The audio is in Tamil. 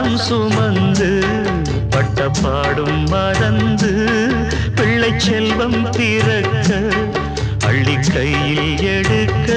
பாசம் சுமந்து பட்ட பாடும் மறந்து பிள்ளை செல்வம் பிறக்க அள்ளி கையில் எடுக்க